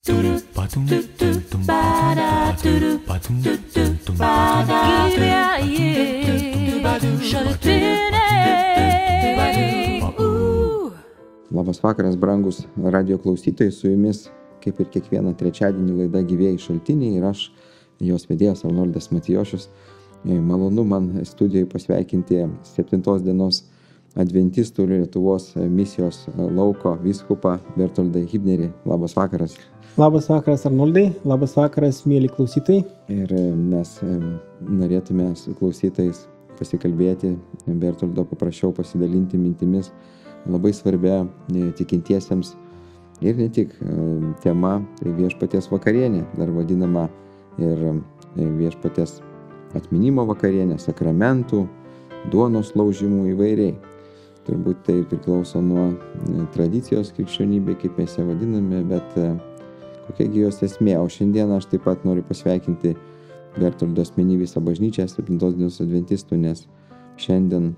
Labas vakaras, brangus radio klausytojai, su jumis kaip ir kiekvieną trečiadienį laida Gyvieji šaltiniai ir aš, jos vedėjas Arnoldas Matijošius. Malonu man studijoje pasveikinti 7 dienos adventistų Lietuvos misijos lauko vyskupą Bertoldą Hibnerį. Labas vakaras. Labas vakaras, Arnoldai. Labas vakaras, mėly klausytojai. Ir mes norėtume su klausytojais pasikalbėti. Bertoldo paprašiau pasidalinti mintimis labai svarbia tikintiesiems ir ne tik tema, tai viešpaties vakarienė, dar vadinama ir viešpaties atminimo vakarienė, sakramentų, duonos laužimų įvairiai. Turbūt tai priklauso nuo tradicijos krikščionybė, kaip mes ją vadiname, bet kokiagi jos esmė. O šiandien aš taip pat noriu pasveikinti Bertoldo asmenį visą bažnyčią 7 dienos adventistų, nes šiandien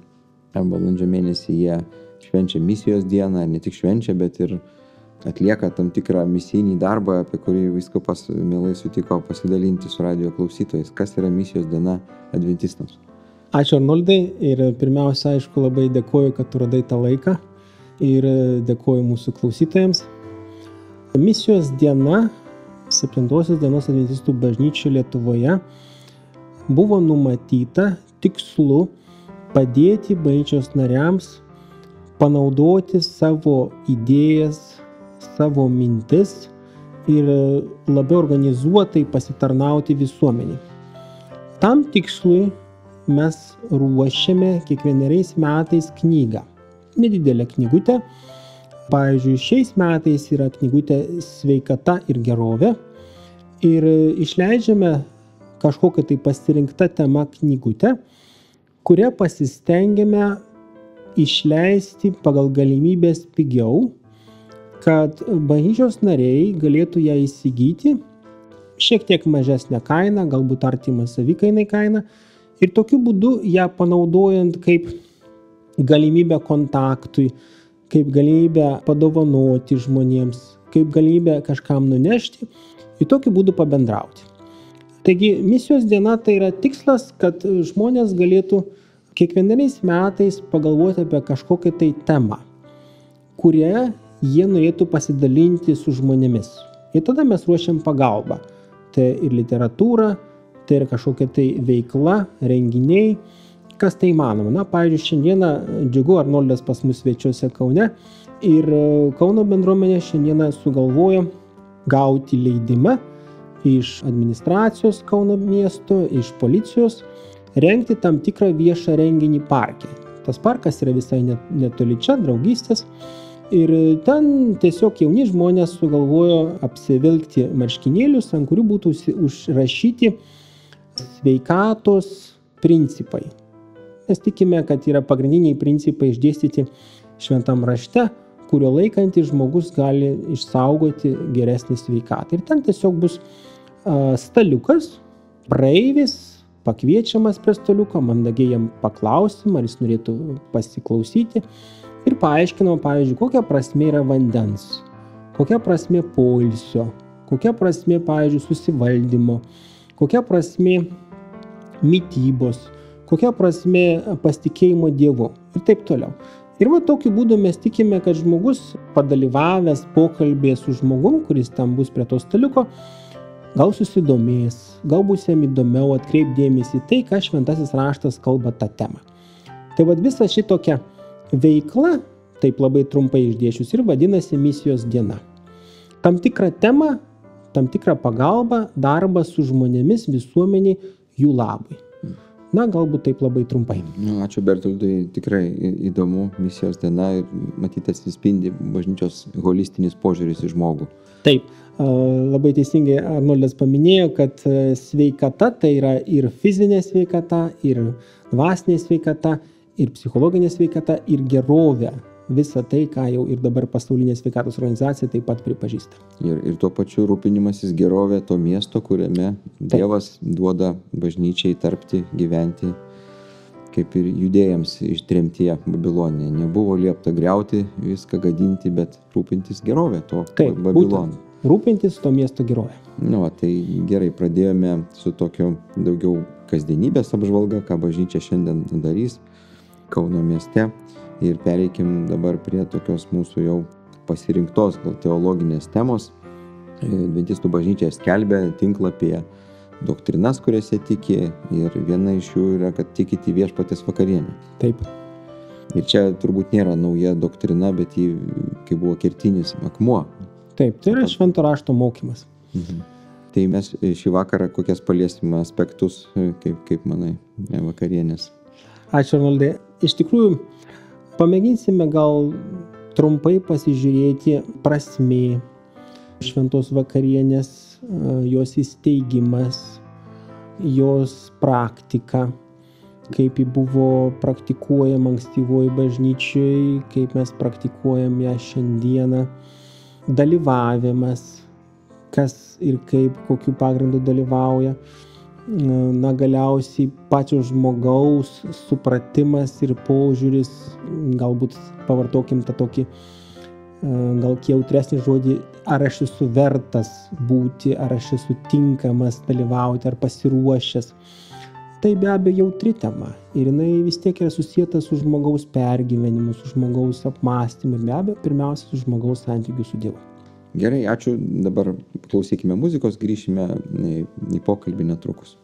balandžio mėnesį jie švenčia misijos dieną, ne tik švenčia, bet ir atlieka tam tikrą misijinį darbą, apie kurį vyskupas mielai sutiko pasidalinti su radio klausytojais. Kas yra misijos diena adventistams? Ačiū, Arnoldai, ir pirmiausia, aišku, labai dėkoju, kad tu radai tą laiką ir dėkoju mūsų klausytojams. Misijos diena 7 dienos adventistų bažnyčių Lietuvoje buvo numatyta tikslu padėti bažnyčios nariams panaudoti savo idėjas, savo mintis ir labiau organizuotai pasitarnauti visuomeniai. Tam tikslui mes ruošiame kiekvienais metais knygą. Nedidelę knygutę. Pavyzdžiui, šiais metais yra knygutė Sveikata ir gerovė. Ir išleidžiame kažkokią tai pasirinktą temą knygutę, kurią pasistengiame išleisti pagal galimybės pigiau, kad bažnyčios nariai galėtų ją įsigyti šiek tiek mažesnę kainą, galbūt artimą savikainai kainą, ir tokiu būdu ją panaudojant kaip galimybę kontaktui, kaip galimybę padovanoti žmonėms, kaip galimybę kažkam nunešti, ir tokiu būdu pabendrauti. Taigi misijos diena tai yra tikslas, kad žmonės galėtų kiekvienais metais pagalvoti apie kažkokią tai temą, kurią jie norėtų pasidalinti su žmonėmis. Ir tada mes ruošiam pagalbą. Tai ir literatūra, tai ir kažkokia tai veikla, renginiai, kas tai įmanoma. Na, pavyzdžiui, šiandieną džiugu, Arnoldas pas mus svečiuose Kaune ir Kauno bendruomenė šiandieną sugalvojo gauti leidimą iš administracijos Kauno miesto, iš policijos, rengti tam tikrą viešą renginį parke. Tas parkas yra visai netoli čia, Draugystės. Ir ten tiesiog jauni žmonės sugalvojo apsivilkti marškinėlius, ant kurių būtų užrašyti sveikatos principai. Mes tikime, kad yra pagrindiniai principai išdėstyti šventam rašte, kurio laikantys žmogus gali išsaugoti geresnį sveikatą. Ir ten tiesiog bus staliukas, praeivis, pakviečiamas prie staliuko, mandagiai jam paklausim, ar jis norėtų pasiklausyti ir paaiškinama, pavyzdžiui, kokia prasmė yra vandens, kokia prasmė poilsio, kokia prasmė, pavyzdžiui, susivaldymo, kokia prasmė mitybos, kokia prasmė pasitikėjimo Dievu ir taip toliau. Ir va tokiu būdu mes tikime, kad žmogus padalyvavęs pokalbėje su žmogum, kuris tam bus prie to staliuko, gal susidomės, gal bus jam įdomiau atkreipdėmėsi tai, ką šventasis raštas kalba tą temą. Tai vad visa šitokia veikla, taip labai trumpai išdėšius, ir vadinasi misijos diena. Tam tikrą temą, tam tikrą pagalbą, darbą su žmonėmis visuomeniai jų labui. Na, galbūt taip labai trumpai. Ačiū Bertoldui, tikrai įdomu misijos diena ir matyt atsispindi bažnyčios holistinis požiūris į žmogų. Taip, labai teisingai Arnoldas paminėjo, kad sveikata tai yra ir fizinė sveikata, ir dvasinė sveikata, ir psichologinė sveikata, ir gerovė. Visa tai, ką jau ir dabar pasaulinė sveikatos organizacija taip pat pripažįsta. Ir tuo pačiu rūpinimasis gerovė to miesto, kuriame Dievas duoda bažnyčiai tarpti, gyventi, kaip ir judėjams ištremtyje Babilonėje. Nebuvo liepta griauti, viską gadinti, bet rūpintis gerovė to Babilono. rūpintis to miesto gerovę. Tai gerai, pradėjome su tokio daugiau kasdienybės apžvalga, ką bažnyčia šiandien darys Kauno mieste. Ir pereikim dabar prie tokios mūsų jau pasirinktos gal teologinės temos. Adventistų bažnyčia skelbia tinklapyje doktrinas, kuriuose tiki, ir viena iš jų yra, kad tikite viešpaties vakarienę. Taip. Ir čia turbūt nėra nauja doktrina, bet ji kaip buvo kertinis akmuo. Taip, tai yra švento rašto mokymas. Tai mes šį vakarą kokias paliesime aspektus, kaip manai, vakarienės? Ačiū, Arnoldai. Iš tikrųjų, pamėginsime gal trumpai pasižiūrėti prasmė šventos vakarienės, jos įsteigimas, jos praktika, kaip ji buvo praktikuojama ankstyvoj bažnyčioj, kaip mes praktikuojam ją šiandieną, dalyvavimas, kas ir kaip, kokiu pagrindu dalyvauja, galiausiai pačio žmogaus supratimas ir požiūris, galbūt pavartokim tą tokį gal kiek jautresnį žodį, ar aš esu vertas būti, ar aš esu tinkamas dalyvauti, ar pasiruošęs. Tai be abejo jautri tema ir jinai vis tiek yra susieta su žmogaus pergyvenimu, su žmogaus apmąstymu ir be abejo pirmiausia su žmogaus santykiu su Dievu. Gerai, ačiū. Dabar klausykime muzikos, grįšime į pokalbį netrukus.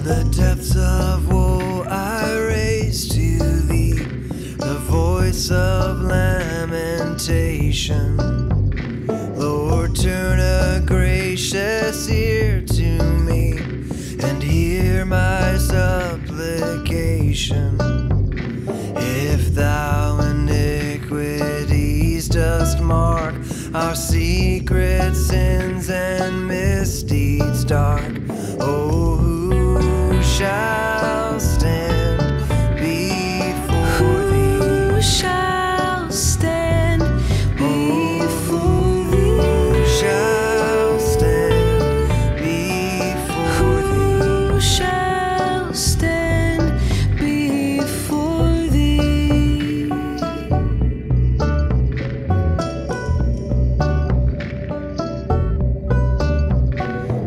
The depths of woe I raise to thee, the voice of lamentation. Lord, turn a gracious ear to me and hear my supplication. If thou iniquities dost mark our secret sins and misdeeds dark, oh, shall stand before thee? Who shall stand before thee? Who shall stand before thee? Who shall stand before thee?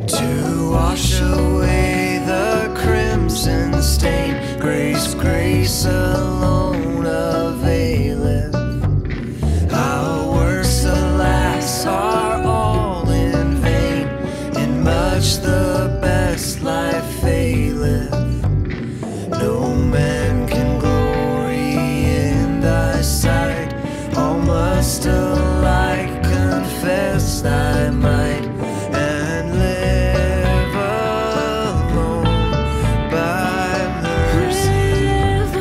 To wash away the crimson stain, grace, grace alone availeth. Our works, alas, are all in vain, in much the best life faileth. No man can glory in thy sight, all must alike confess thy might, and live alone by mercy. Live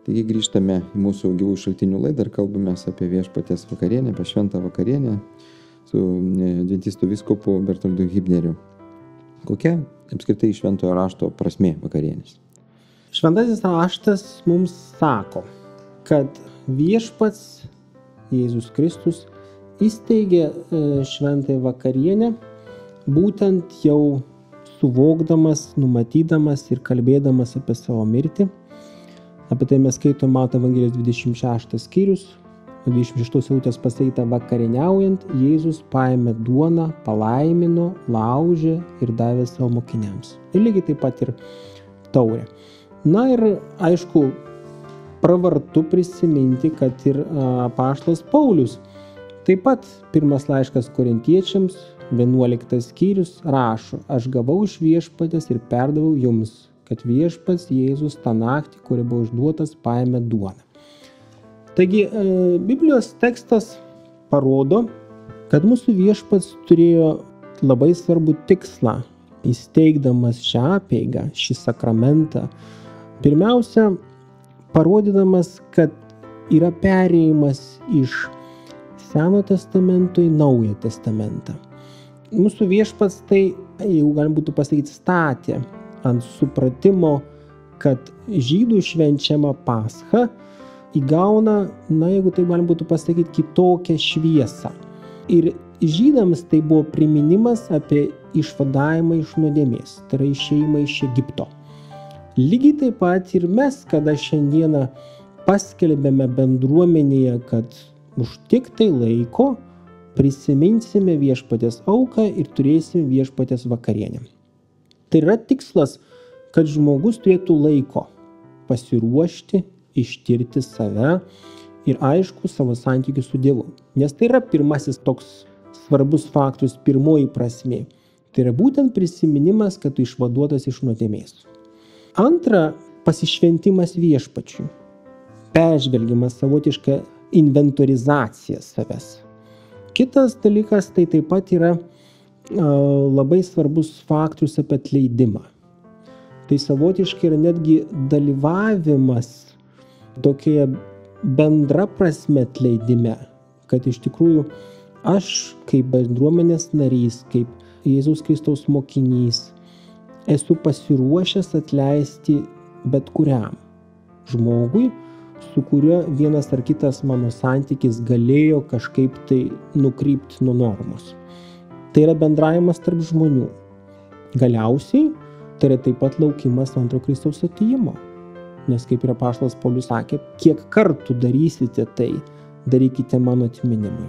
Taigi grįžtame į mūsų gyvų šaltinių laidą ir kalbamės apie viešpaties vakarienę, apie šventą vakarienę su adventistų vyskupu Bertoldu Hibneriu. Kokia apskritai šventojo rašto prasmė vakarienės? Šventasis raštas mums sako, kad viešpats Jėzus Kristus įsteigė šventąją vakarienę, būtent jau suvokdamas, numatydamas ir kalbėdamas apie savo mirtį. Apie tai mes skaitom Mato Evangelijos 26 skyrius, 26 eilutės pasakyta: vakarieniaujant, Jėzus paėmė duoną, palaimino, laužė ir davė savo mokiniams. Ir lygiai taip pat ir taurę. Na ir aišku, pravartu prisiminti, kad ir apaštalas Paulius, taip pat pirmas laiškas Korintiečiams, 11 skyrius rašo: aš gavau iš viešpatės ir perdavau jums, kad viešpats Jėzus tą naktį, kuri buvo išduotas, paėmė duoną. Taigi, Biblijos tekstas parodo, kad mūsų viešpats turėjo labai svarbų tikslą, įsteigdamas šią apeigą, šį sakramentą. Pirmiausia, parodydamas, kad yra perėjimas iš Seno testamento į Naują testamentą. Mūsų viešpats tai, jeigu galim būtų pasakyti, statė ant supratimo, kad žydų švenčiama Pascha įgauna, jeigu tai galim būtų pasakyti, kitokią šviesą. Ir žydams tai buvo priminimas apie išvadavimą iš nuodėmės, tai yra išėjimą iš Egipto. Lygiai taip pat ir mes, kada šiandieną paskelbėme bendruomenėje, kad už tik tai laiko prisiminsime viešpaties auką ir turėsime viešpaties vakarienę. Tai yra tikslas, kad žmogus turėtų laiko pasiruošti, ištirti save ir aišku savo santykius su Dievu. Nes tai yra pirmasis toks svarbus faktorius, pirmoji prasmė. Tai yra būtent prisiminimas, kad tu išvaduotas iš nuodėmės. Antra, pasišventimas viešpačiui. Peržvelgimas, savotiška inventorizacija savęs. Kitas dalykas tai taip pat yra labai svarbus faktorius apie atleidimą. Tai savotiškai yra netgi dalyvavimas tokioje bendra prasme atleidime, kad iš tikrųjų aš kaip bendruomenės narys, kaip Jėzaus Kristaus mokinys, esu pasiruošęs atleisti bet kuriam žmogui, su kuriuo vienas ar kitas mano santykis galėjo kažkaip tai nukrypti nuo normos. Tai yra bendravimas tarp žmonių. Galiausiai tai yra taip pat laukimas antro Kristaus atėjimo. Nes kaip ir apaštalas Paulius sakė, kiek kartų darysite tai, darykite mano atminimui.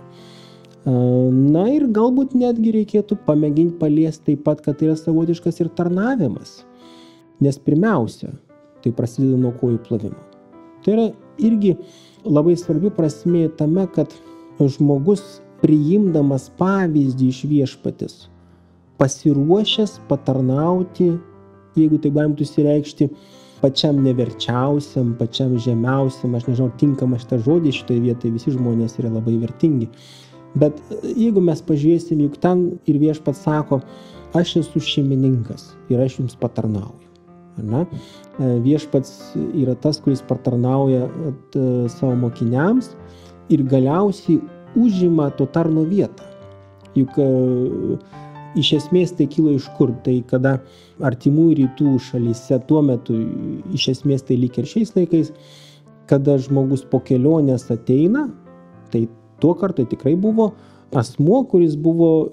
Na ir galbūt netgi reikėtų pamėginti paliesti taip pat, kad tai yra savotiškas ir tarnavimas. Nes pirmiausia, tai prasideda nuo kojų plovimo. Tai yra irgi labai svarbi prasmė tame, kad žmogus priimdamas pavyzdį iš viešpatės, pasiruošęs patarnauti, jeigu tai galim išsireikšti, pačiam neverčiausiam, pačiam žemiausiam, aš nežinau, tinkamą šitą žodį šitoje vietoje, visi žmonės yra labai vertingi. Bet jeigu mes pažiūrėsim, juk ten ir viešpats sako, aš esu šeimininkas ir aš jums patarnauju. Na? Viešpats yra tas, kuris patarnauja savo mokiniams ir galiausiai užima to tarno vietą. Juk iš esmės tai kilo iš kur? Tai kada artimųjų rytų šalyse tuo metu, iš esmės tai lyg ir šiais laikais, kada žmogus po kelionės ateina, tai tuo kartu tikrai buvo asmuo, kuris buvo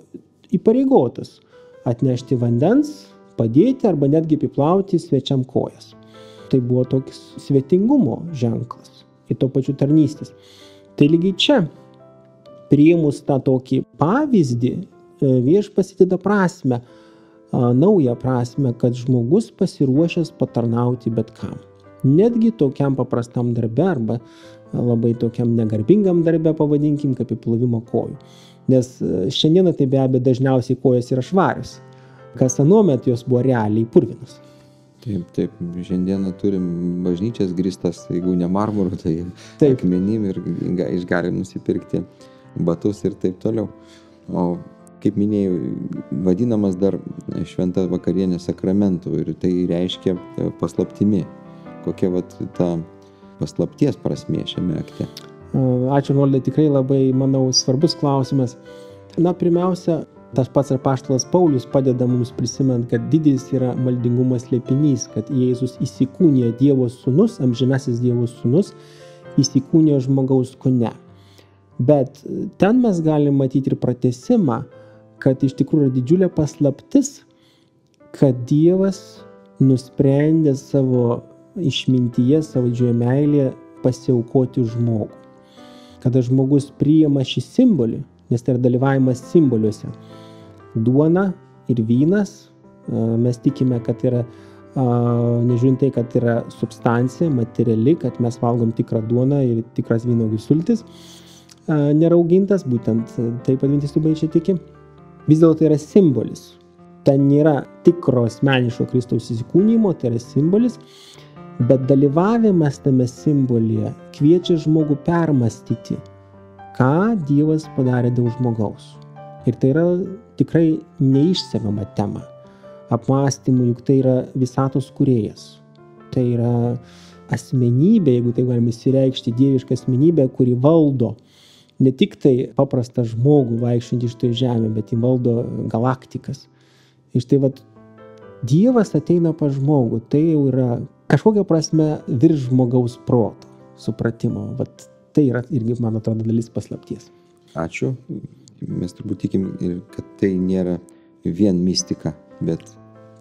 įpareigotas atnešti vandens, padėti arba netgi apiplauti svečiam kojas. Tai buvo toks svetingumo ženklas ir to pačiu tarnystės. Tai lygiai čia, priėmus tą tokį pavyzdį, viešpats įdeda prasmę, naują prasmę, kad žmogus pasiruošęs patarnauti bet kam. Netgi tokiam paprastam darbe arba labai tokiam negarbingam darbe, pavadinkim, kaip įplovimo kojų. Nes šiandieną tai be abejo dažniausiai kojos yra švarios, kas anuomet jos buvo realiai purvinos. Taip, šiandieną turim bažnyčias grįstas, jeigu ne marmuru, tai akmenim ir galim nusipirkti. batus ir taip toliau. O kaip minėjau, vadinamas dar šventa vakarienė sakramentu ir tai reiškia paslaptimi. Kokia ta paslapties prasmė šiame akte? Ačiū, Arnoldai, tikrai labai, manau, svarbus klausimas. Pirmiausia, tas pats apaštalas Paulius padeda mums prisimint, kad didis yra maldingumo slėpinys, kad Jėzus įsikūnija Dievo sūnus, amžinasis Dievo sūnus, įsikūnija žmogaus kūne. Bet ten mes galim matyti ir pratesimą, kad iš tikrųjų yra didžiulė paslaptis, kad Dievas nusprendė savo išmintyje, savo didžioje meilėje pasiaukoti žmogų. Kada žmogus priima šį simbolį, nes tai yra dalyvavimas simboliuose. Duona ir vynas, mes tikime, kad yra, nežiūrint tai, kad yra substancija, materiali, kad mes valgom tikrą duoną ir tikras vynuogių sultis, neraugintas, būtent taip adventistų bažnyčia tiki. Vis dėlto tai yra simbolis. Ten nėra tikro asmeniško Kristaus įsikūnijimo, tai yra simbolis, bet dalyvavimas tame simbolyje kviečia žmogų permastyti, ką Dievas padarė dėl žmogaus. Ir tai yra tikrai neišsemiama tema. Apmąstymų, juk tai yra visatos kūrėjas. Tai yra asmenybė, jeigu tai galime įsireikšti, dieviška asmenybė, kuri valdo ne tik tai paprastą žmogų vaikščiantį iš tai žemė, bet jį valdo galaktikas. Ir štai Dievas ateina pas žmogų, tai jau yra kažkokia prasme virš žmogaus proto supratimo. Tai yra irgi, man atrodo, dalis paslapties. Ačiū. Mes turbūt tikim, kad tai nėra vien mistika, bet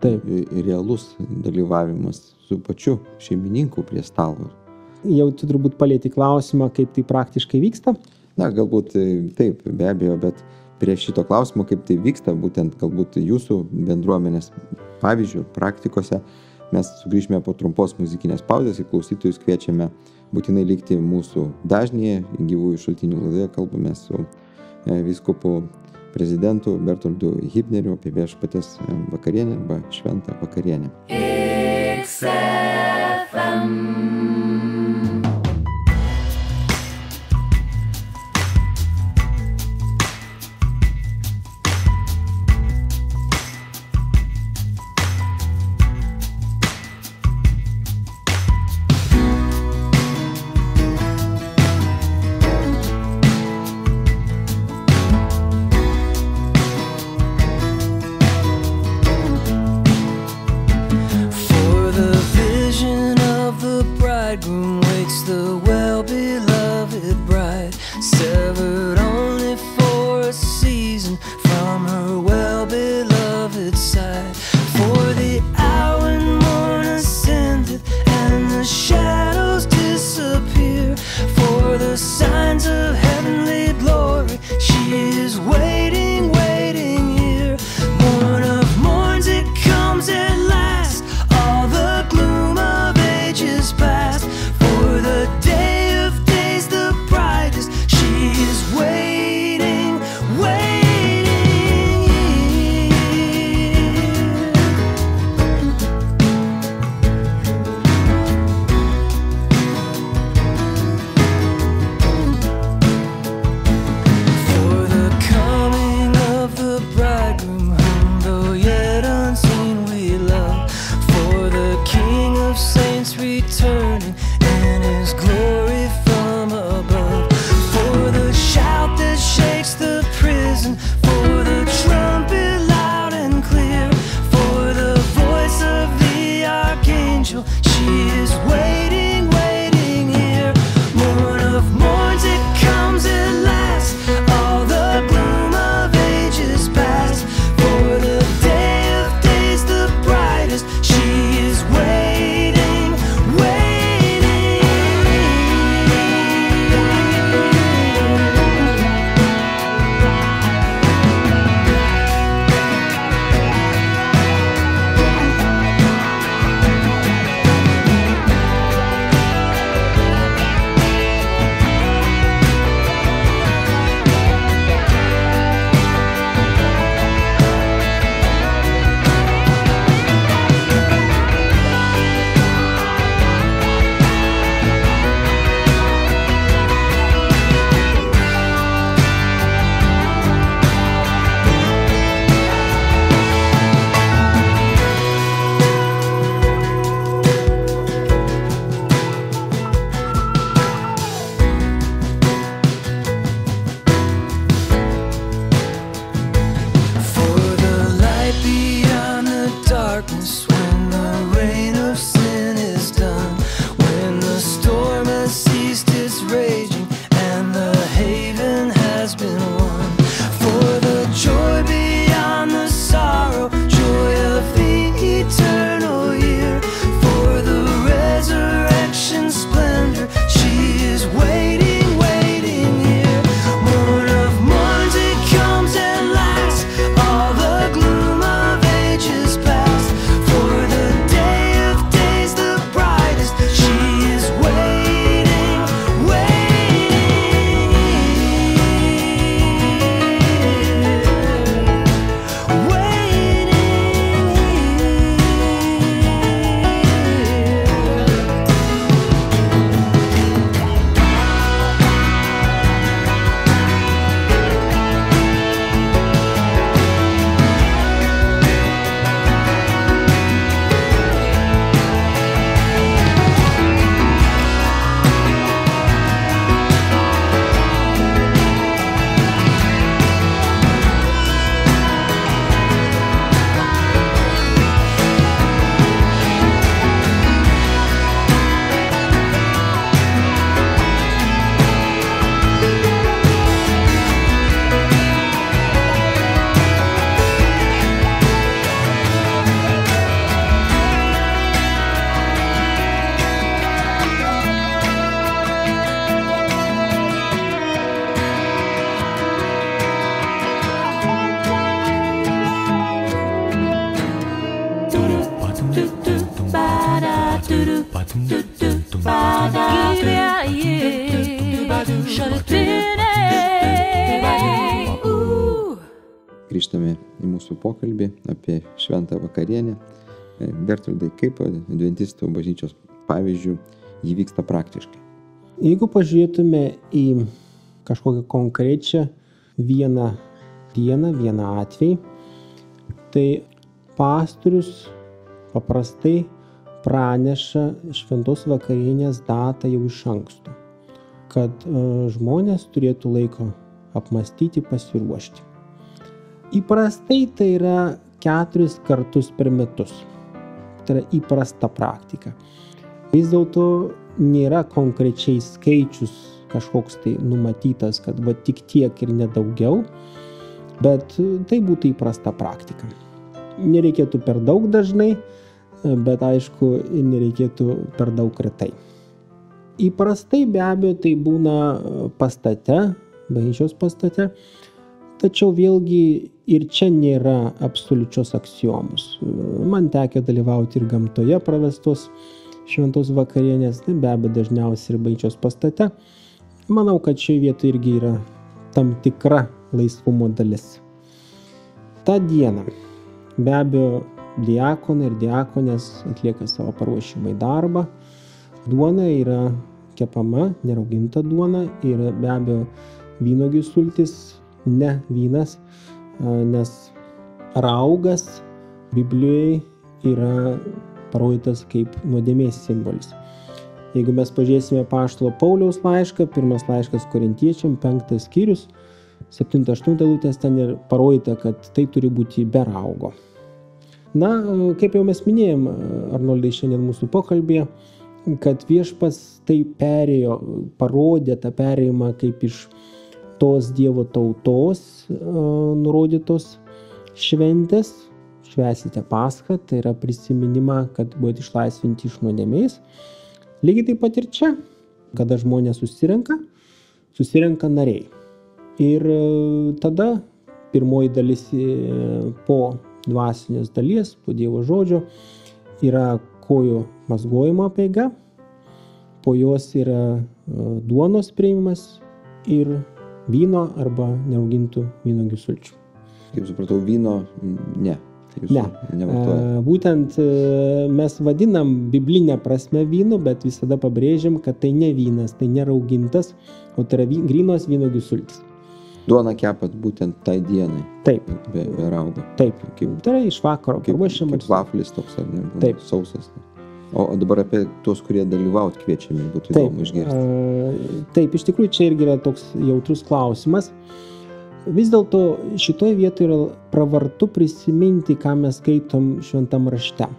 taip, realus dalyvavimas su pačiu šeimininku prie stalo. Jau tu turbūt palieti klausimą, kaip tai praktiškai vyksta? Galbūt taip, be abejo, bet prie šito klausimo, kaip tai vyksta, būtent galbūt jūsų bendruomenės pavyzdžių, praktikose, mes sugrįžime po trumpos muzikinės pauzės ir klausytojus kviečiame būtinai likti mūsų dažnėje, gyvųjų šaltinių laidoje kalbame su vyskupu prezidentu Bertoldu Hibneriu apie viešpaties vakarienę arba šventą vakarienę. Grįžtame į mūsų pokalbį apie šventą vakarienę. Bertoldai, kaip adventistų bažnyčios pavyzdžių jį vyksta praktiškai? Jeigu pažiūrėtume į kažkokią konkrečią vieną dieną, vieną atvejį, tai pastorius paprastai praneša šventos vakarienės datą jau iš anksto, kad žmonės turėtų laiko apmąstyti, pasiruošti. Įprastai tai yra 4 kartus per metus. Tai yra įprasta praktika. Vis dėlto nėra konkrečiai skaičius kažkoks tai numatytas, kad va tik tiek ir nedaugiau, bet tai būtų įprasta praktika. Nereikėtų per daug dažnai, bet aišku, nereikėtų per daug retai. Įprastai be abejo tai būna pastate, bažnyčios pastate, tačiau vėlgi ir čia nėra absoliučios aksiomos. Man tekę dalyvauti ir gamtoje pravestos šventos vakarienės, tai be abejo dažniausiai ir bažnyčios pastate. Manau, kad šioje vietoje irgi yra tam tikra laisvumo dalis. Ta diena be abejo diakonai ir diakonės atlieka savo paruošimą į darbą. Duona yra kepama, nerauginta duona, ir be abejo vynuogių sultis, ne vynas, nes raugas Biblijoje yra parodytas kaip nuodėmės simbolis. Jeigu mes pažiūrėsime apaštalo Pauliaus laišką, 1 laiškas Korintiečiam, 5 skyrius, 7-8 eilutės, ten ir parodyta, kad tai turi būti be raugo. Na, kaip jau mes minėjom, Arnoldai, šiandien mūsų pokalbėje, kad viešpats tai parodė tą perėjimą kaip iš tos Dievo tautos nurodytos šventės, švęsite Paschą, tai yra prisiminimą, kad buvote išlaisvinti iš nuodėmės. Lygiai taip pat ir čia, kada žmonės susirenka nariai. Ir tada pirmoji dalis po dvasinės dalies, po Dievo žodžio, yra kojų mazgojimo apeiga, po jos yra duonos priėmimas ir vyno arba neaugintų vynuogių sulčių. Kaip supratau, vyno ne. Būtent mes vadinam biblinę prasme vynu, bet visada pabrėžiam, kad tai ne vynas, tai neraugintas, o tai yra grynos vynuogių sultis. Duoną kepat būtent tai dienai. Taip. Be raugo. Taip. Tai yra iš vakaro paruošiamas. Kaip vaflis toks, ar ne? Taip. Sausas. O dabar apie tuos, kurie dalyvauti kviečiami, būtų įdomu išgirsti. Taip, iš tikrųjų čia irgi yra toks jautrus klausimas. Vis dėlto šitoje vietoje yra pravartu prisiminti, ką mes skaitom šventam rašte.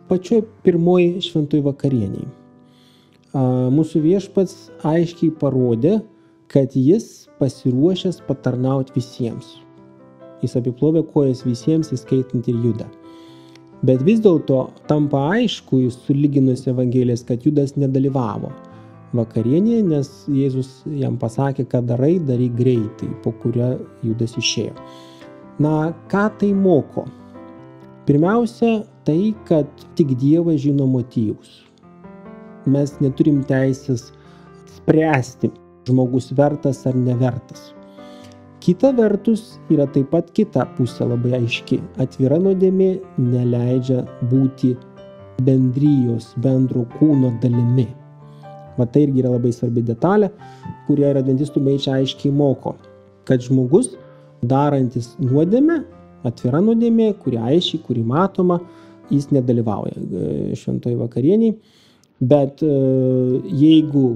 Pačioj pirmoji šventoj vakarieniai. Mūsų viešpats aiškiai parodė, kad jis pasiruošęs patarnauti visiems. Jis apiplovė kojas visiems, įskaitant ir Judą. Bet vis dėlto tampa aišku, sulyginus Evangelijas, kad Judas nedalyvavo vakarienėje, nes Jėzus jam pasakė, kad daryk greitai, po kurio Judas išėjo. Na, ką tai moko? Pirmiausia, tai, kad tik Dievas žino motyvus. Mes neturim teisės spręsti, žmogus vertas ar nevertas. Kita vertus yra taip pat kita pusė labai aiški. Atvira nuodėmė neleidžia būti bendrijos, bendro kūno dalimi. Va tai irgi yra labai svarbi detalė, kurią adventistų bažnyčia aiškiai moko, kad žmogus darantis nuodėmę, atvira nuodėmė, kuri aiškiai, kuri matoma, jis nedalyvauja šventoje vakarieniai, bet jeigu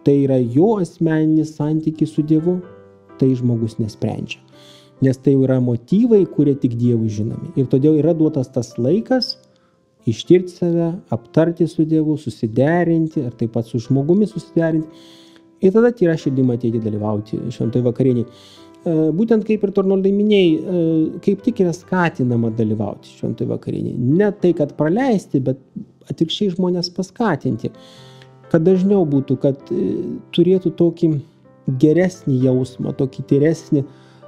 tai yra jo asmeninis santykis su Dievu, tai žmogus nesprendžia. Nes tai yra motyvai, kurie tik Dievui žinomi. Ir todėl yra duotas tas laikas ištirti save, aptarti su Dievu, susiderinti, ar taip pat su žmogumi susiderinti. Ir tada tyra širdim ateiti dalyvauti šventoje vakarieniai. Būtent kaip ir Arnoldai minėjai, kaip tik yra skatinama dalyvauti šventoje vakarieniai. Ne tai, kad praleisti, bet atvirkščiai žmonės paskatinti. Kad dažniau būtų, kad turėtų tokį geresnį jausmą, tokį tyresnį.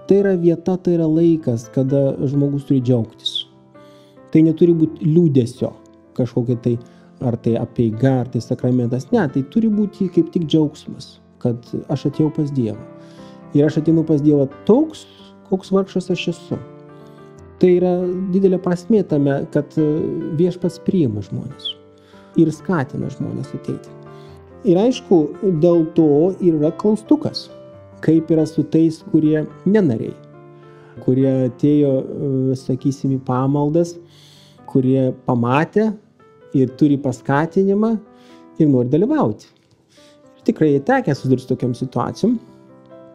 Tai yra vieta, tai yra laikas, kada žmogus turi džiaugtis. Tai neturi būti liūdesio kažkokia tai, ar tai apeiga, ar tai sakramentas. Ne, tai turi būti kaip tik džiaugsmas, kad aš atėjau pas Dievą. Ir aš ateinu pas Dievą toks, koks vargšas aš esu. Tai yra didelė prasmė tame, kad Viešpats priima žmonės ir skatina žmonės ateiti. Ir aišku, dėl to yra klaustukas, kaip yra su tais, kurie nenariai, kurie atėjo, sakysim, į pamaldas, kurie pamatė ir turi paskatinimą ir nori dalyvauti. Tikrai tekę susidurti su tokiam situacijom.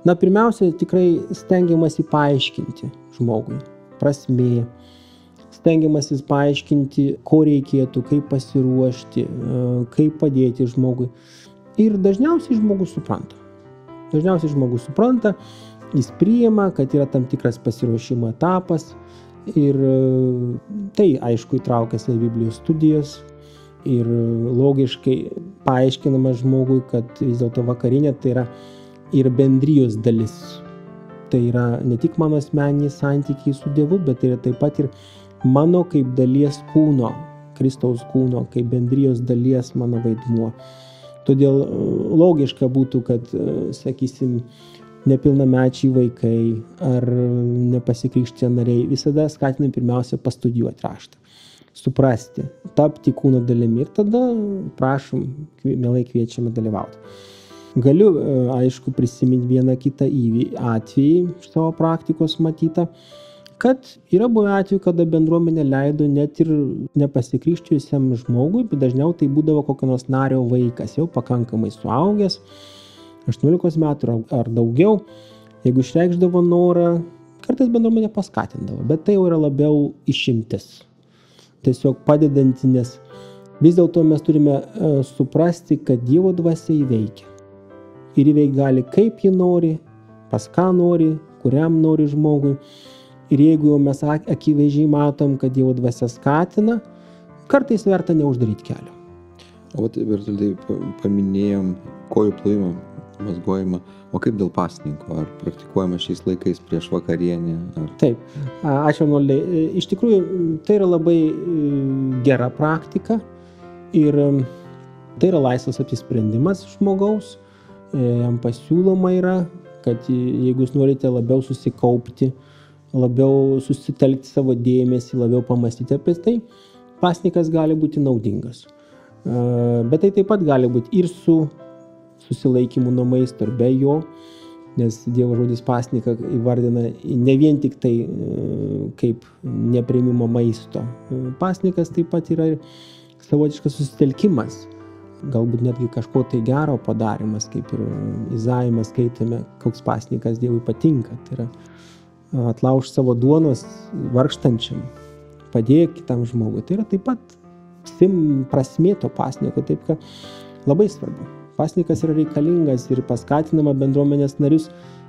Na, pirmiausia, tikrai stengiamasi paaiškinti žmogui prasmė, stengiamasi paaiškinti, ko reikėtų, kaip pasiruošti, kaip padėti žmogui. Ir dažniausiai žmogus supranta, jis priima, kad yra tam tikras pasiruošimo etapas ir tai, aišku, įtraukiasi į Biblijos studijas ir logiškai paaiškinama žmogui, kad vis dėlto vakarinė tai yra ir bendrijos dalis. Tai yra ne tik mano asmeniniai santykiai su Dievu, bet tai yra taip pat ir mano kaip dalies kūno, Kristaus kūno, kaip bendrijos dalies mano vaidmuo. Todėl logiška būtų, kad, sakysim, nepilnamečiai vaikai ar nepasikrikštę nariai visada skatinami pirmiausia pastudijuoti raštą, suprasti, tapti kūno dalimi ir tada prašom, mielai kviečiame dalyvauti. Galiu, aišku, prisiminti vieną kitą atvejį iš savo praktikos matytą, kad yra buvę atveju, kada bendruomenė leido net ir nepasikrikštijusiam žmogui, bet dažniau tai būdavo kokio nors nario vaikas, jau pakankamai suaugęs, 18 metų ar daugiau, jeigu išreikšdavo norą, kartais bendruomenė paskatindavo, bet tai jau yra labiau išimtis. Tiesiog padedanti, nes vis dėlto mes turime suprasti, kad Dievo dvasia įveikia. Ir įveikti gali kaip ji nori, pas ką nori, kuriam nori žmogui. Ir jeigu jau mes akivaizdžiai matom, kad Dievo dvasia skatina, kartais verta neuždaryti kelio. O Bertoldai, paminėjom kojų plovimą, mazgojimą, o kaip dėl pasninko? Ar praktikuojama šiais laikais prieš vakarienę? Ar... Taip, ačiū Arnoldai. Iš tikrųjų, tai yra labai gera praktika ir tai yra laisvas apsisprendimas žmogaus. Jam pasiūloma yra, kad jeigu jūs norite labiau susikaupti, labiau susitelkti savo dėmesį, labiau pamastyti apie tai, pasnikas gali būti naudingas. Bet tai taip pat gali būti ir su susilaikymu nuo maisto ir be jo, nes Dievo žodis pasniką įvardina ne vien tik tai kaip nepriėmimo maisto. Pasnikas taip pat yra ir savotiškas susitelkimas, galbūt netgi kažko tai gero padarimas, kaip ir Izaijame skaitome, koks pasnikas Dievui patinka. Tai yra atlaužti savo duonos vargstančiam, padėk kitam žmogui. Tai yra taip pat prasmė to pasniko, taip kad labai svarbu. Pasnikas yra reikalingas ir paskatinama bendruomenės narius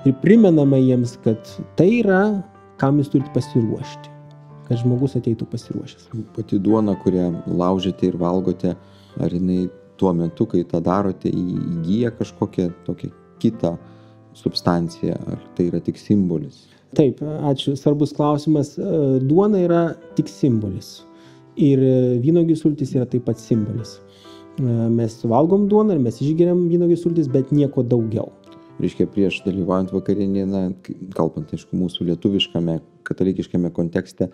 ir primenama jiems, kad tai yra, kam jūs turite pasiruošti, kad žmogus ateitų pasiruošęs. Pati duona, kurią laužėte ir valgote, ar jinai tuo metu, kai tą darote, įgyja kažkokią tokią kitą substanciją, ar tai yra tik simbolis? Taip, ačiū. Svarbus klausimas. Duona yra tik simbolis. Ir vynuogių sultys yra taip pat simbolis. Mes valgom duoną ir mes išgeriam vynuogių sultys, bet nieko daugiau. Reiškia, prieš dalyvaujant vakarienėje, kalbant, aišku, mūsų lietuviškame, katalikiškame kontekste,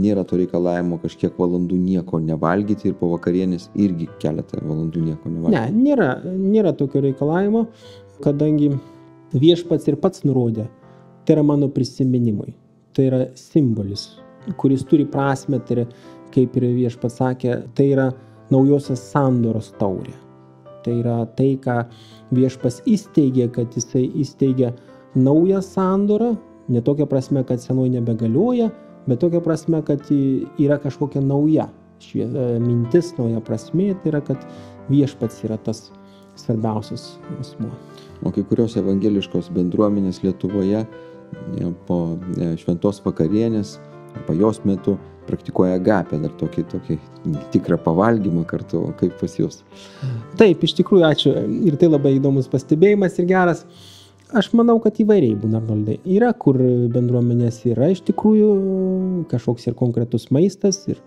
nėra to reikalavimo kažkiek valandų nieko nevalgyti ir po vakarienės irgi keletą valandų nieko nevalgyti. Ne, nėra tokio reikalavimo, kadangi Viešpats ir pats nurodė, tai yra mano prisiminimui, tai yra simbolis, kuris turi prasmę, tai yra, kaip ir Viešpats sakė, tai yra naujosios sandoros taurė. Tai yra tai, ką Viešpats įsteigė, kad jisai įsteigė naują sandorą, ne tokia prasme, kad senoji nebegalioja, bet tokia prasme, kad yra kažkokia nauja mintis, nauja prasmė, tai yra, kad Viešpats yra tas svarbiausias asmuo. O kai kurios evangeliškos bendruomenės Lietuvoje po šventos vakarienės, po jos metu praktikuoja agapę, dar tokį tikrą pavalgymą kartu, kaip pas jūs. Taip, iš tikrųjų, ačiū. Ir tai labai įdomus pastebėjimas ir geras. Aš manau, kad įvairiai būna, Arnoldai. Yra, kur bendruomenės yra iš tikrųjų kažkoks ir konkretus maistas ir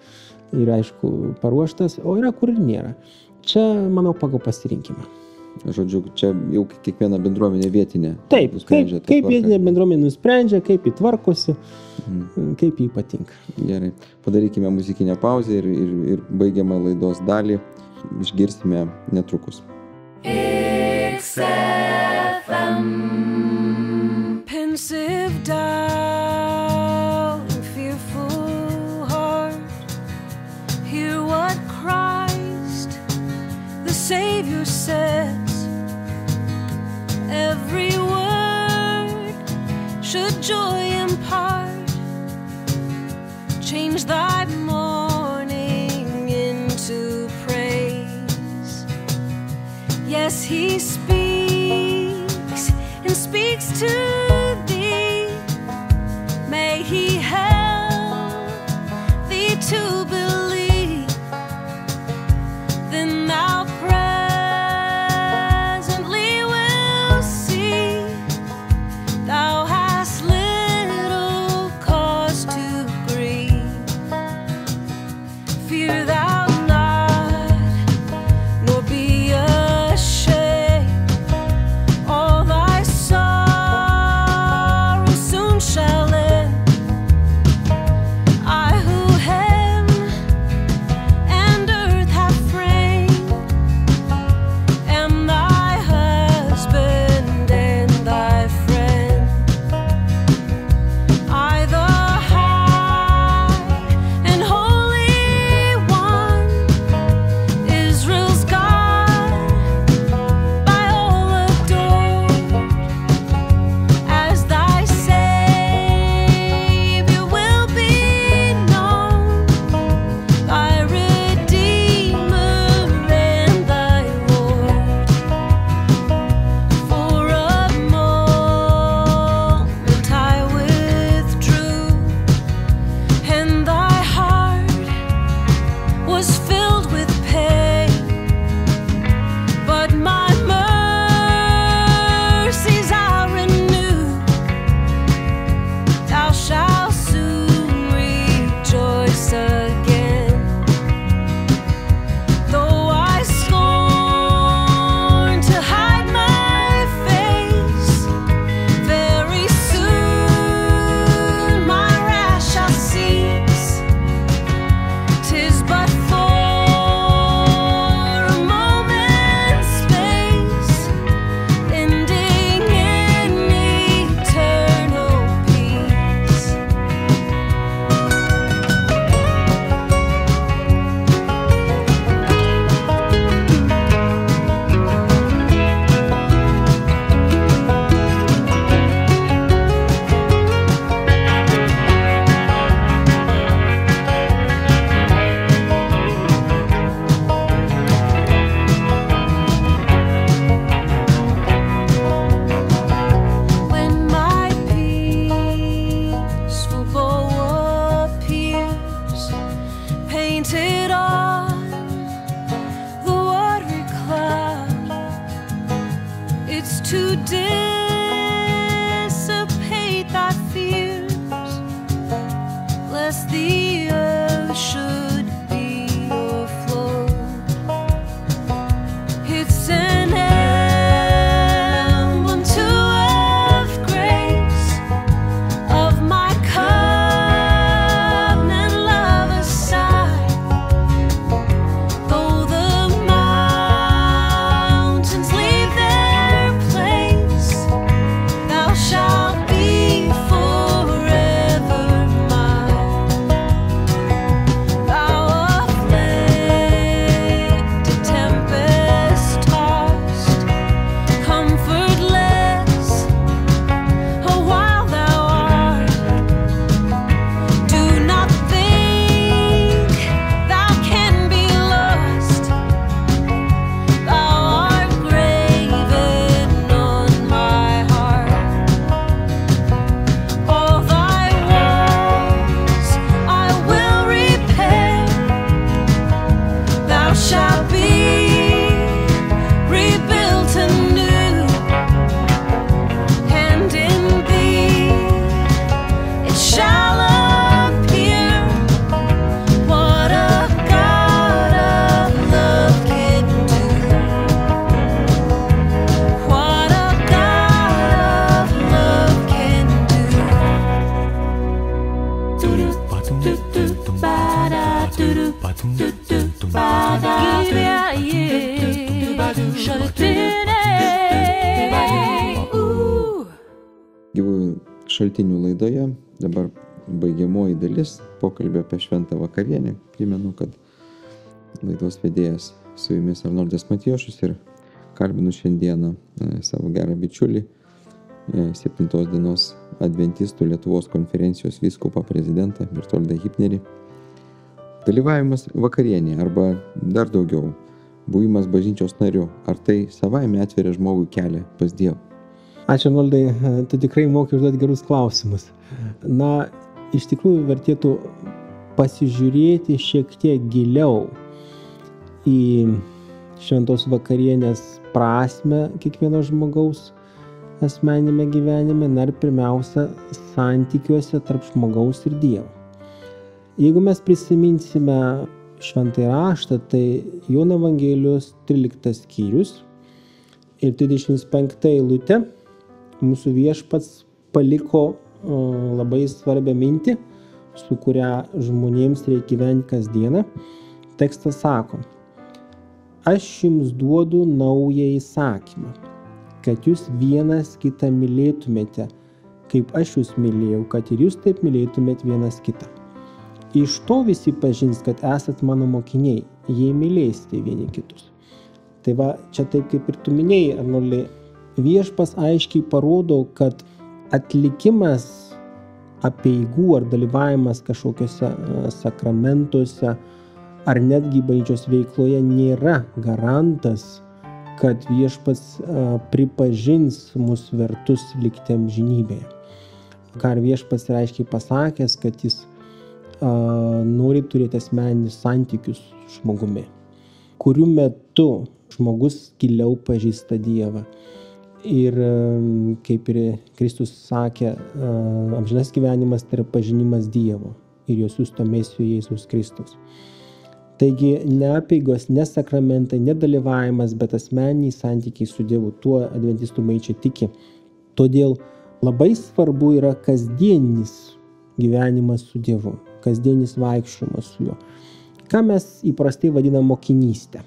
ir aišku paruoštas, o yra kur ir nėra. Čia, manau, pagal pasirinkimą. Žodžiu, čia jau kiekviena bendruomenė vietinė. Taip, nusprendžia tą kaip tvarką. vietinė bendruomenė nusprendžia, kaip jį tvarkosi, kaip jį patinka. Gerai. Padarykime muzikinę pauzę ir baigiamą laidos dalį išgirsime netrukus. Pensive down, fearful heart, hear what Christ, the Savior says. Every word should joy impart, change thy mourning into praise. Yes, he speaks and speaks to thee. May he help thee to believe. Then thou presently will see thou hast little cause to grieve. Fear thou not, nor be ashamed. All thy sorrow soon shall end. I who heaven and earth have framed am thy husband and thy friend. I, the high and holy one, Israel's God, by all adored, as thy Savior will be known, thy Redeemer and thy Lord. For a moment I withdrew, and thy heart was filled with pain, but my mercies I renew. Thou shalt soon rejoice again. Though I scorn to hide my face, very soon my wrath shall cease. 'Tis but for a moment's space, ending in eternal peace. When my peaceful bow appears, painted on the watery cloud, it's to dissipate thy fears, lest the earth should be o'erflowed. It's an emblem to of grace, of my covenant love aside. Though the mountains leave their place, šaltinių laidoje. Dabar baigiamoji dalis pokalbio apie šventą vakarienę. Primenu, kad laidos vedėjas su jumis Arnoldas Matijošas ir kalbinu šiandieną savo gerą bičiulį, 7 dienos adventistų Lietuvos konferencijos vyskupą prezidentą Bertoldą Hipnerį. Dalyvavimas vakarienėje arba dar daugiau, buvimas bažnyčios nariu, ar tai savaime atveria žmogui kelią pas Dievą? Ačiū, Arnoldai, tu tikrai moki užduoti gerus klausimus. Na, iš tikrųjų vertėtų pasižiūrėti šiek tiek giliau į šventos vakarienės prasmę kiekvieno žmogaus asmeninėme gyvenime, na ir pirmiausia, santykiuose tarp žmogaus ir Dievo. Jeigu mes prisiminsime šventąjį raštą, tai Jono Evangelijos 13 skyrius ir 25 eilutė mūsų Viešpats paliko labai svarbią mintį, su kuria žmonėms reikia gyventi kasdieną. Tekstas sako: aš jums duodu naują įsakymą, kad jūs vienas kitą mylėtumėte, kaip aš jūs mylėjau, kad ir jūs taip mylėtumėt vienas kitą. Iš to visi pažins, kad esat mano mokiniai, jei mylėsite vieni kitus. Tai va, čia taip kaip ir tu minėjai, Arnoldai, Viešpas aiškiai parodo, kad atlikimas apeigų ar dalyvavimas kažkokiuose sakramentuose ar netgi bažnyčios veikloje nėra garantas, kad Viešpats pripažins mus vertus likti amžinybėje. Ką Viešpats yra aiškiai pasakęs, kad jis nori turėti asmeninius santykius su žmogumi, kurių metu žmogus giliau pažįsta Dievą. Ir kaip ir Kristus sakė, amžinas gyvenimas tai yra pažinimas Dievo ir jo siųsto Mesijo Jėzaus Kristaus. Taigi ne apeigos, ne sakramentai, ne dalyvavimas, bet asmeniniai santykiai su Dievu, tuo adventistų bažnyčia tiki. Todėl labai svarbu yra kasdienis gyvenimas su Dievu, kasdienis vaikščiojimas su juo. Ką mes įprastai vadinam mokinystę.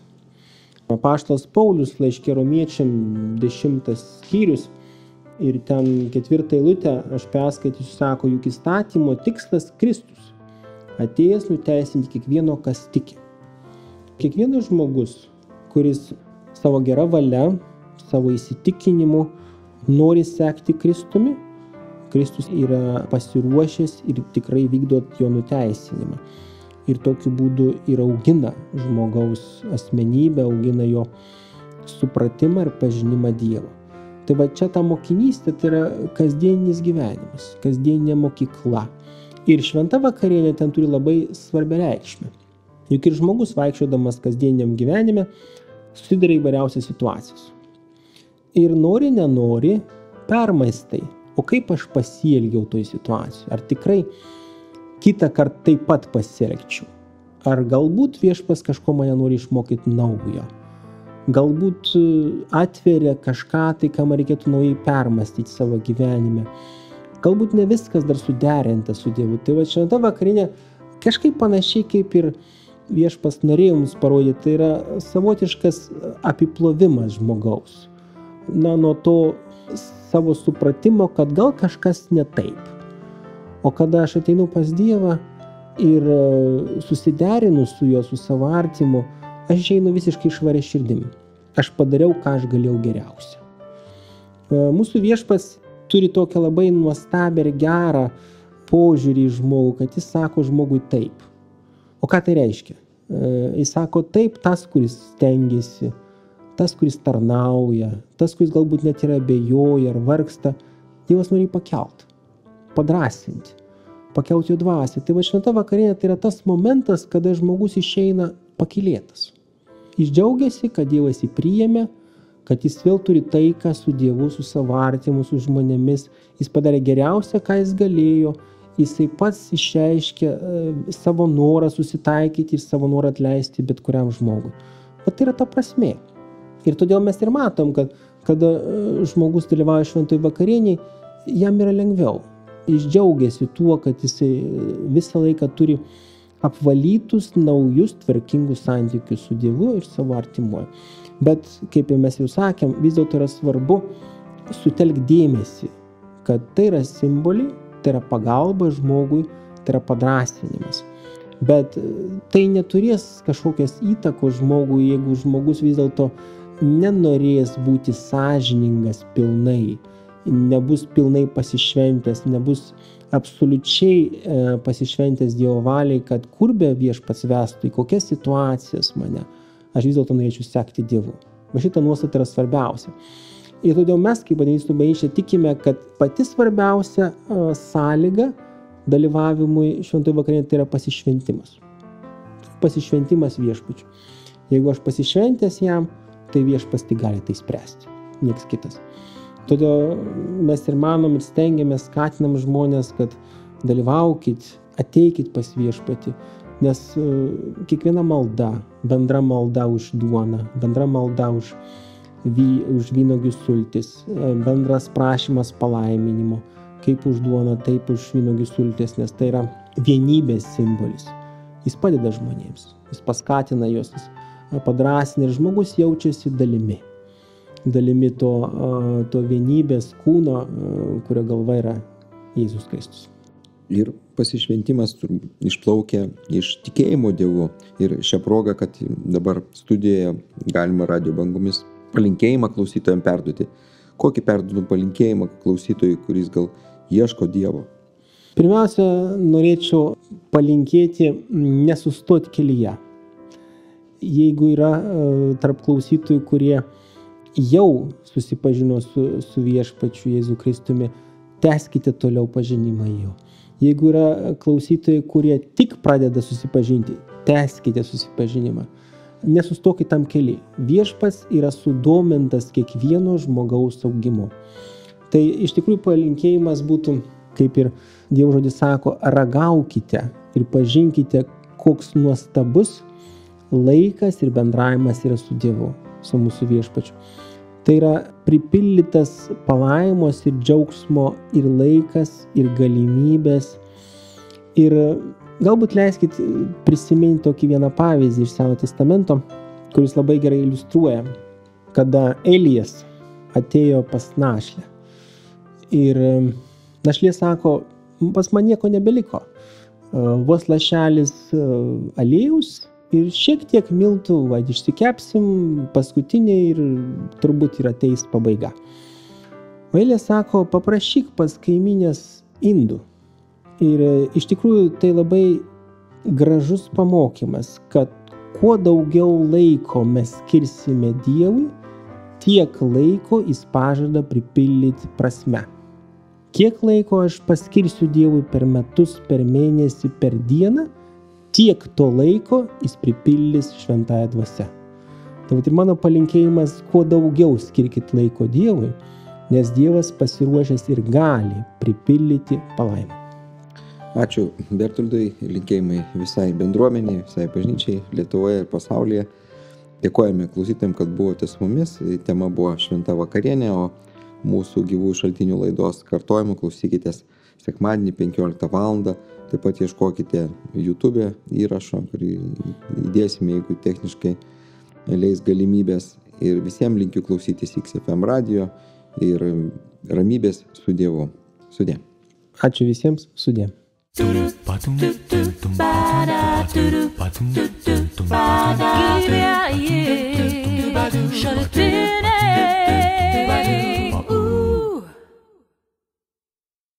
Apaštalas Paulius laiške Romiečiam 10 skyrius ir ten 4 eilutę aš perskaitysiu, sako, juk įstatymo tikslas Kristus, atėjęs nuteisinti kiekvieno, kas tiki. Kiekvienas žmogus, kuris savo gera valia, savo įsitikinimu nori sekti Kristumi, Kristus yra pasiruošęs ir tikrai vykdo jo nuteisinimą. Ir tokiu būdu ir augina žmogaus asmenybę, augina jo supratimą ir pažinimą Dievo. Tai va čia ta mokinystė, tai yra kasdieninis gyvenimas, kasdieninė mokykla. Ir šventa vakarienė ten turi labai svarbią reikšmę. Juk ir žmogus vaikščiodamas kasdieniam gyvenime susiduria įvairiausias situacijas. Ir nori, nenori, permaistai, o kaip aš pasielgiau toj situacijai? Ar tikrai kitą kartą taip pat pasielgčiau? Ar galbūt Viešpas kažko mane nori išmokyti naujo? Galbūt atveria kažką, tai ką man reikėtų naujai permastyti savo gyvenime. Galbūt ne viskas dar suderinta su Dievu. Tai va šventa vakarienė kažkaip panašiai kaip ir Viešpas norėjo mums parodyti, tai yra savotiškas apiplovimas žmogaus. Nuo to savo supratimo, kad gal kažkas ne taip. O kada aš ateinu pas Dievą ir susiderinu su juo, su savo artimu, aš einu visiškai švaria širdim. Aš padariau, ką aš galėjau geriausia. Mūsų Viešpats turi tokią labai nuostabią ir gerą požiūrį į žmogų, kad jis sako žmogui taip. O ką tai reiškia? Jis sako taip tas, kuris stengiasi, tas, kuris tarnauja, tas, kuris galbūt net yra abejoja ar vargsta. Dievas nori pakelt, padrąsinti, pakelt jo dvasią. Tai va šventa vakarienė tai yra tas momentas, kada žmogus išeina pakylėtas. Jis džiaugiasi, kad Dievas jį priėmė, kad jis vėl turi taiką su Dievu, su savo artimu, su žmonėmis. Jis padarė geriausia, ką jis galėjo. Jisai pats išreiškė savo norą susitaikyti ir savo norą atleisti bet kuriam žmogui. Bet tai yra ta prasmė. Ir todėl mes ir matom, kad kada žmogus dalyvauja šventoj vakarieniai, jam yra lengviau. Jis džiaugiasi tuo, kad jisai visą laiką turi apvalytus, naujus, tvarkingus santykius su Dievu ir savo artimuoju. Bet, kaip mes jau sakėm, vis dėlto yra svarbu sutelkti dėmesį, kad tai yra simboliai, tai yra pagalba žmogui, tai yra padrąsinimas. Bet tai neturės kažkokios įtakos žmogui, jeigu žmogus vis dėlto nenorės būti sąžiningas pilnai, nebus pilnai pasišventęs, nebus absoliučiai pasišventęs Dievo valiai, kad kur be viešpats vestų, į kokias situacijas mane, aš vis dėlto norėčiau sekti Dievu. Va šita nuostata yra svarbiausia. Ir todėl mes, kaip Adventistų bažnyčia, tikime, kad pati svarbiausia sąlyga dalyvavimui šventoje vakarienėje tai yra pasišventimas. Pasišventimas viešpačiu. Jeigu aš pasišventęs jam, tai viešpats tik gali tai spręsti, nieks kitas. Todėl mes ir manom ir stengiamės, skatinam žmonės, kad dalyvaukit, ateikit pas viešpatį, nes kiekviena malda, bendra malda už duoną, bendra malda už vynuogių sultis, bendras prašymas palaiminimo, kaip už duoną, taip už vynuogių sultis, nes tai yra vienybės simbolis. Jis padeda žmonėms, jis paskatina juos, jis padrąsina ir žmogus jaučiasi dalimi to vienybės kūno, kurio galva yra Jėzus Kristus. Ir pasišventimas išplaukia iš tikėjimo Dievu. Ir šią progą, kad dabar studijoje galima radijo bangomis palinkėjimą klausytojams perduoti. Kokį perduodu palinkėjimą klausytojui, kuris gal ieško Dievo? Pirmiausia, norėčiau palinkėti nesustoti kelyje. Jeigu yra tarp klausytojų, kurie jau susipažino su viešpačiu Jėzu Kristumi, tęskite toliau pažinimą jo. Jeigu yra klausytojai, kurie tik pradeda susipažinti, tęskite susipažinimą. Nesustokit tam kely. Viešpats yra sudomintas kiekvieno žmogaus augimu. Tai iš tikrųjų palinkėjimas būtų, kaip ir Dievo žodis sako, ragaukite ir pažinkite, koks nuostabus laikas ir bendravimas yra su Dievu, su mūsų viešpačiu. Tai yra pripildytas palaimos ir džiaugsmo ir laikas, ir galimybės. Ir galbūt leiskit prisiminti tokį vieną pavyzdį iš Senojo testamento, kuris labai gerai iliustruoja, kada Elijas atėjo pas našlę. Ir našlė sako, pas man nieko nebeliko. Vos lašelis aliejaus ir šiek tiek miltų, išsikepsim, paskutiniai ir turbūt ir ateis pabaiga. O Elija sako, paprašyk pas kaimynės indų. Ir iš tikrųjų tai labai gražus pamokymas, kad kuo daugiau laiko mes skirsime Dievui, tiek laiko jis pažada pripildyti prasme. Kiek laiko aš paskirsiu Dievui per metus, per mėnesį, per dieną, tiek to laiko jis pripildys šventąją dvasią. Tai ir mano palinkėjimas, kuo daugiau skirkit laiko Dievui, nes Dievas pasiruošęs ir gali pripildyti palaimą. Ačiū Bertoldui, linkėjimai visai bendruomeniai, visai bažnyčiai Lietuvoje ir pasaulyje. Dėkojame klausytojams, kad buvote su mumis. Tema buvo Šventa vakarienė, o mūsų gyvųjų šaltinių laidos kartojimų klausykitės sekmadienį 15 val. Taip pat ieškokite YouTube įrašo, kurį įdėsime, jeigu techniškai leis galimybės. Ir visiems linkiu klausytis XFM radio ir ramybės su Dievu. Sudie. Ačiū visiems, sudie. Yeah.